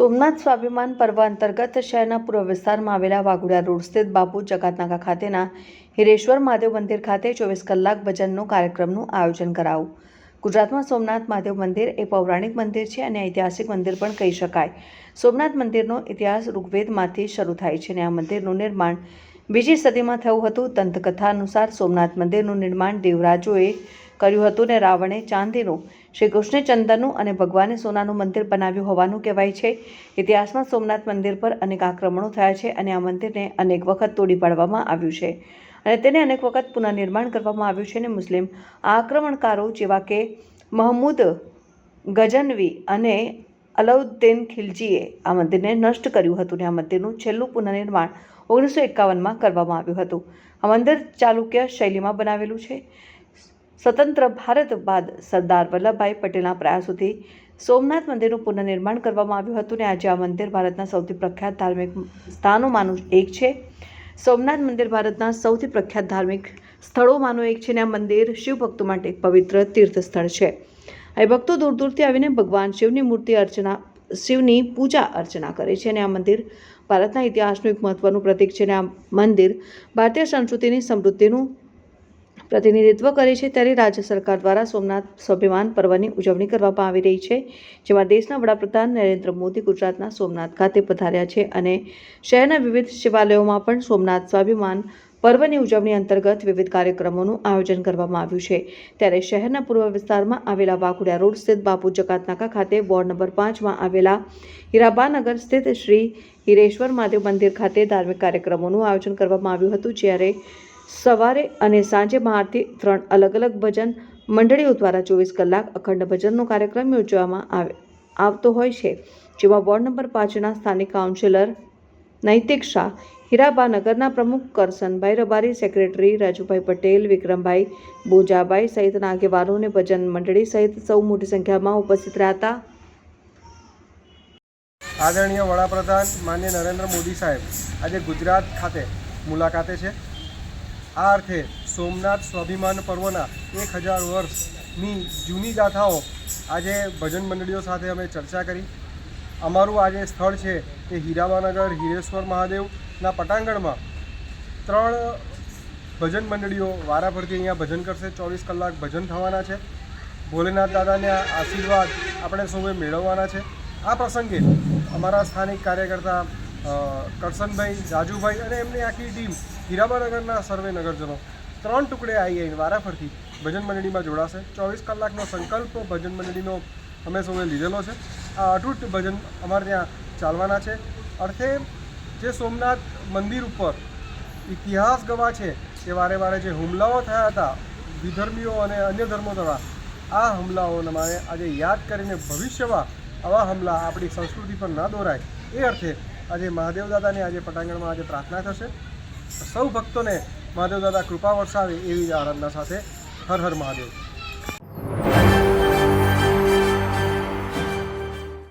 સોમનાથ સ્વાભિમાન પર્વ અંતર્ગત શહેરના પૂર્વ વિસ્તારમાં આવેલા વાઘોડિયા રોડ સ્થિત બાપુ જકાતનાકા ખાતેના હિરેશ્વર મહાદેવ મંદિર ખાતે 24 કલાક ભજનનો કાર્યક્રમનું આયોજન કરાયું। ગુજરાતમાં સોમનાથ મહાદેવ મંદિર એ પૌરાણિક મંદિર છે અને ઐતિહાસિક મંદિર પણ કહી શકાય। સોમનાથ મંદિરનો ઇતિહાસ ઋગ્વેદમાંથી શરૂ થાય છે અને આ મંદિરનું નિર્માણ 2જી સદીમાં થયું હતું। દંતકથા અનુસાર સોમનાથ મંદિરનું નિર્માણ દેવરાજોએ કર્યું હતું અને રાવણે ચાંદીનું, શ્રી કૃષ્ણે ચંદનનું અને ભગવાને સોનાનું મંદિર બનાવ્યું હોવાનું કહેવાય છે। ઇતિહાસમાં સોમનાથ મંદિર પર અનેક આક્રમણો થયા છે અને આ મંદિરને અનેક વખત તોડી પાડવામાં આવ્યું છે અને તેને અનેક વખત પુનઃનિર્માણ કરવામાં આવ્યું છે અને મુસ્લિમ આક્રમણકારો જેવા કે મહમૂદ ગઝનવી અને અલાઉદ્દીન ખિલજીએ આ મંદિરને નષ્ટ કર્યું હતું અને આ મંદિરનું છેલ્લું પુનઃનિર્માણ 1951માં કરવામાં આવ્યું હતું। આ મંદિર ચાલુક્ય શૈલીમાં બનાવેલું છે। સ્વતંત્ર ભારત બાદ સરદાર વલ્લભભાઈ પટેલના પ્રયાસોથી સોમનાથ મંદિરનું પુનઃનિર્માણ કરવામાં આવ્યું હતું અને આજે આ મંદિર ભારતના સૌથી પ્રખ્યાત ધાર્મિક સ્થાનોમાંનું એક છે। સોમનાથ મંદિર ભારતના સૌથી પ્રખ્યાત ધાર્મિક સ્થળોમાંનું એક છે અને આ મંદિર શિવ ભક્તો માટે એક પવિત્ર તીર્થ સ્થળ છે। અહીં ભક્તો દૂર દૂરથી આવીને ભગવાન શિવની પૂજા અર્ચના કરે છે અને આ મંદિર ભારતના ઇતિહાસનું એક મહત્વનું પ્રતીક છે અને આ મંદિર ભારતીય સંસ્કૃતિની સમૃદ્ધિનું પ્રતિનિધિત્વ કરે છે। ત્યારે રાજ્ય સરકાર દ્વારા સોમનાથ સ્વાભિમાન પર્વની ઉજવણી કરવામાં આવી રહી છે, જેમાં દેશના વડાપ્રધાન નરેન્દ્ર મોદી ગુજરાતના સોમનાથ ખાતે પધાર્યા છે અને શહેરના વિવિધ શિવાલયોમાં પણ સોમનાથ સ્વાભિમાન પર્વની ઉજવણી અંતર્ગત વિવિધ કાર્યક્રમોનું આયોજન કરવામાં આવ્યું છે। ત્યારે શહેરના પૂર્વ વિસ્તારમાં આવેલા વાઘોડિયા રોડ સ્થિત બાપુ જકાતનાકા ખાતે વોર્ડ નંબર 5માં આવેલા હીરાબાનગર સ્થિત શ્રી હિરેશ્વર મહાદેવ મંદિર ખાતે ધાર્મિક કાર્યક્રમોનું આયોજન કરવામાં આવ્યું હતું, જ્યારે સવારે અને સાંજે મહાઆરતી 3 અલગ અલગ ભજન મંડળીઓ દ્વારા 24 કલાક અખંડ ભજનનો કાર્યક્રમ યોજવામાં આવતો હોય છે, જેમાં વોર્ડ નંબર 5ના સ્થાનિક કાઉન્સિલર નૈતિક શાહ, હીરાબાનગરના પ્રમુખ કરસનભાઈ રબારી, સેક્રેટરી રાજુભાઈ પટેલ, વિક્રમભાઈ બોજાભાઈ સહિતના આગેવાનો અને ભજન મંડળી સહિત સૌ મોટી સંખ્યામાં ઉપસ્થિત રહ્યા હતા। આદરણીય વડાપ્રધાન માનનીય નરેન્દ્ર મોદી સાહેબ આજે ગુજરાત ખાતે મુલાકાતે છે। આ અર્થે સોમનાથ સ્વાભિમાન પર્વના 1000 વર્ષની જૂની ગાથાઓ આજે ભજન મંડળીઓ સાથે અમે ચર્ચા કરી। અમારું આજે સ્થળ છે એ હીરાબાનગર હિરેશ્વર મહાદેવના પટાંગણમાં 3 ભજન મંડળીઓ વારાફરતી અહીંયા ભજન કરશે। 24 કલાક ભજન થવાના છે। ભોલેનાથ દાદાના આશીર્વાદ આપણે સૌએ મેળવવાના છે। આ પ્રસંગે અમારા સ્થાનિક કાર્યકર્તા કરસનભાઈ, રાજુભાઈ અને એમની આખી ટીમ હીરાબાનગરના સર્વે નગરજનો 3 ટુકડે આવીને વારાફરતી ભજન મંડળીમાં જોડાશે। 24 કલાકનો સંકલ્પ ભજન મંડળીનો અમે સૌએ લીધેલો છે। આ અતૂટ ભજન અમારે ત્યાં ચાલવાના છે। અર્થે જે સોમનાથ મંદિર ઉપર ઇતિહાસ ગવા છે કે વારે વારે જે હુમલાઓ થયા હતા વિધર્મીઓ અને અન્ય ધર્મો દ્વારા, આ હુમલાઓને મારે આજે યાદ કરીને ભવિષ્યમાં આવા હુમલા આપણી સંસ્કૃતિ પર ના દોરાય એ અર્થે આજે મહાદેવ દાદાની આજે પટાંગણમાં આજે પ્રાર્થના થશે। સૌ ભક્તોને મહાદેવ દાદા કૃપા વરસાવે એવી આરાધના સાથે હર હર મહાદેવ।